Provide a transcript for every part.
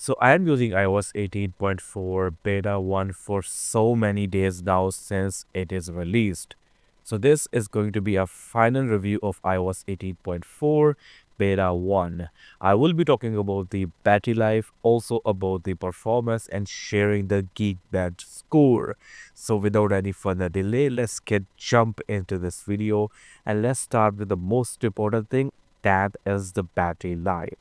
So I am using iOS 18.4 beta 1 for so many days now since it is released. So this is going to be a final review of iOS 18.4 beta 1. I will be talking about the battery life, also about the performance and sharing the Geekbench score. So without any further delay, let's get jump into this video and let's start with the most important thing, that is the battery life.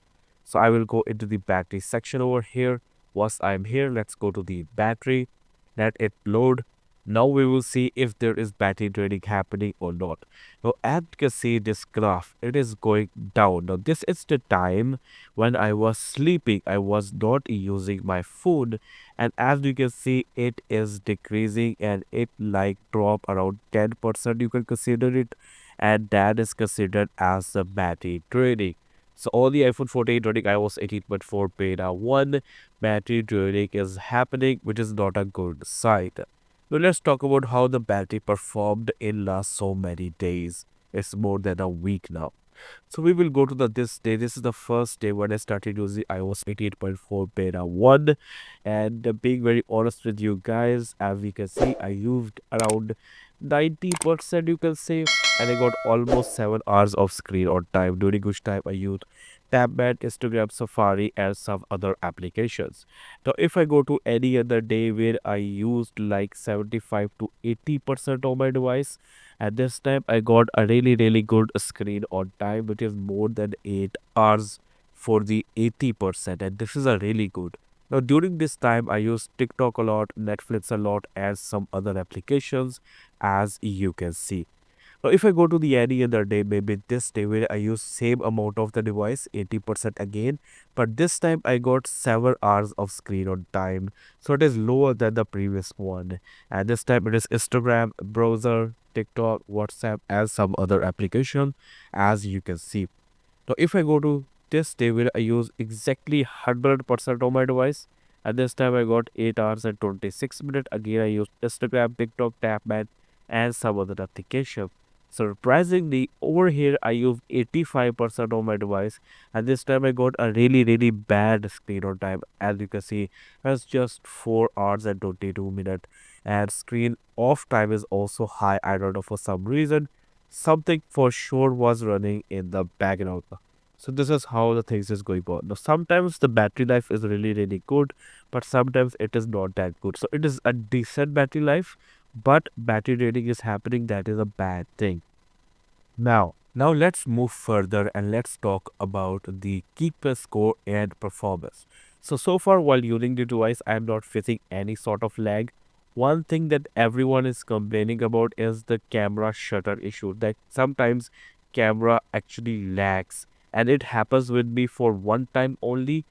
So I will go into the battery section over here. Once I'm here, let's go to the battery, let it load. Now we will see if there is battery draining happening or not. Now as you can see this graph, it is going down. Now this is the time when I was sleeping. I was not using my phone, and as you can see it is decreasing and it like drop around 10%, you can consider it, and that is considered as the battery draining. So all the iPhone 14 running iOS 18.4 beta 1 battery draining is happening, which is not a good sign. Now let's talk about how the battery performed in last so many days. It's more than a week now. So we will go to this day. This is the first day when I started using iOS 18.4 beta 1. And being very honest with you guys, as we can see, I used around 90%, you can say, and I got almost 7 hours of screen on time, during which time I used Tablet, Instagram, Safari, and some other applications. Now, if I go to any other day where I used like 75 to 80% of my device, at this time I got a really good screen on time, which is more than 8 hours for the 80%, and this is a really good. Now, during this time, I use TikTok a lot, Netflix a lot, and some other applications, as you can see. Now, if I go to the any other day, maybe this day where I use same amount of the device, 80% again, but this time I got 7 hours of screen on time, so it is lower than the previous one. And this time it is Instagram, browser, TikTok, WhatsApp, and some other application, as you can see. Now, if I go to this day where I use exactly 100% of my device, and this time I got 8 hours and 26 minutes. Again, I used Instagram, TikTok, Tapman, and some other application. Surprisingly, over here I use 85% of my device, and this time I got a really bad screen on time. As you can see, it's just 4 hours and 22 minutes, and screen off time is also high. I don't know, for some reason, something for sure was running in the background. So this is how the things is going on. Now sometimes the battery life is really good, but sometimes it is not that good. So it is a decent battery life, but battery draining is happening. That is a bad thing. Now let's move further and let's talk about the Geekbench score and performance. So far while using the device, I am not facing any sort of lag. One thing that everyone is complaining about is the camera shutter issue, that sometimes camera actually lags, and it happens with me for one time only.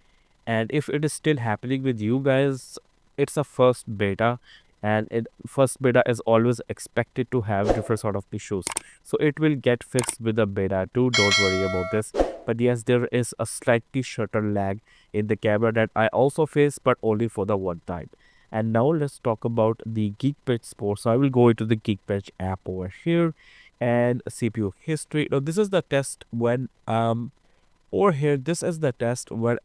And if it is still happening with you guys, it's a first beta, and first beta is always expected to have different sort of issues, so it will get fixed with the beta 2, don't worry about this. But yes, there is a slightly shutter lag in the camera that I also face, but only for the one time. And now let's talk about the Geekbench score. So I will go into the Geekbench app over here and CPU history. Now this is the test when over here, this is the test where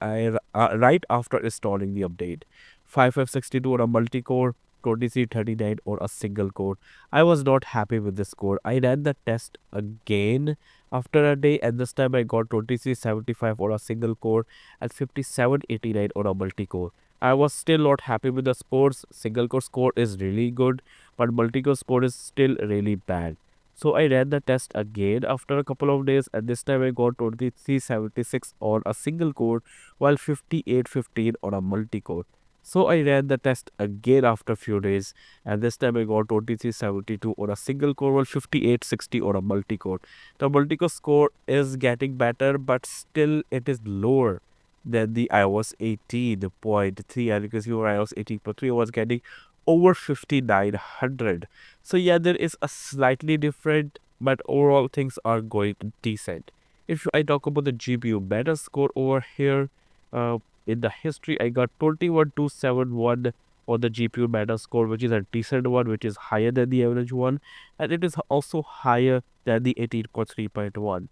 right after installing the update. 5562 or a multi-core, 2339 or a single core. I was not happy with this score. I ran the test again after a day, and this time I got 2375 or a single core and 5789 or a multi-core. I was still not happy with the scores. Single core score is really good, but multi-core score is still really bad. So I ran the test again after a couple of days, and this time I got 2376 on a single core while 5815 on a multi-core. So I ran the test again after a few days, and this time I got 2372 on a single core while 5860 on a multi-core. The multi-core score is getting better, but still it is lower than the iOS 18.3, and because your iOS 18.3 was getting over 5900. So yeah, there is a slightly different, but overall things are going decent. If I talk about the GPU meta score over here, in the history, I got 21271 on the GPU meta score, which is a decent one, which is higher than the average one, and it is also higher than the 18.3.1.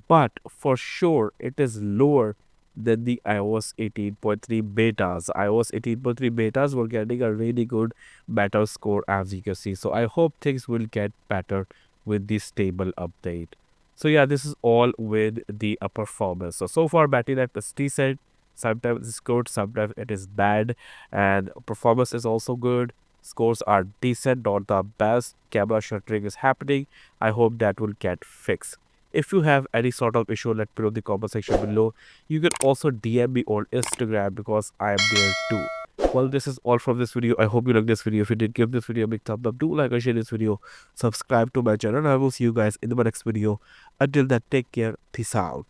But for sure, it is lower than the iOS 18.3 betas. iOS 18.3 betas were getting a really good better score, as you can see. So I hope things will get better with the stable update. So yeah, this is all with the performance. So far battery life is decent. Sometimes it's good, sometimes it is bad, and performance is also good. Scores are decent, not the best. Camera shuttering is happening. I hope that will get fixed. If you have any sort of issue, let me know in the comment section below. You can also DM me on Instagram because I am there too. Well, this is all from this video. I hope you like this video. If you did, give this video a big thumbs up. Do like and share this video. Subscribe to my channel. I will see you guys in the next video. Until then, take care. Peace out.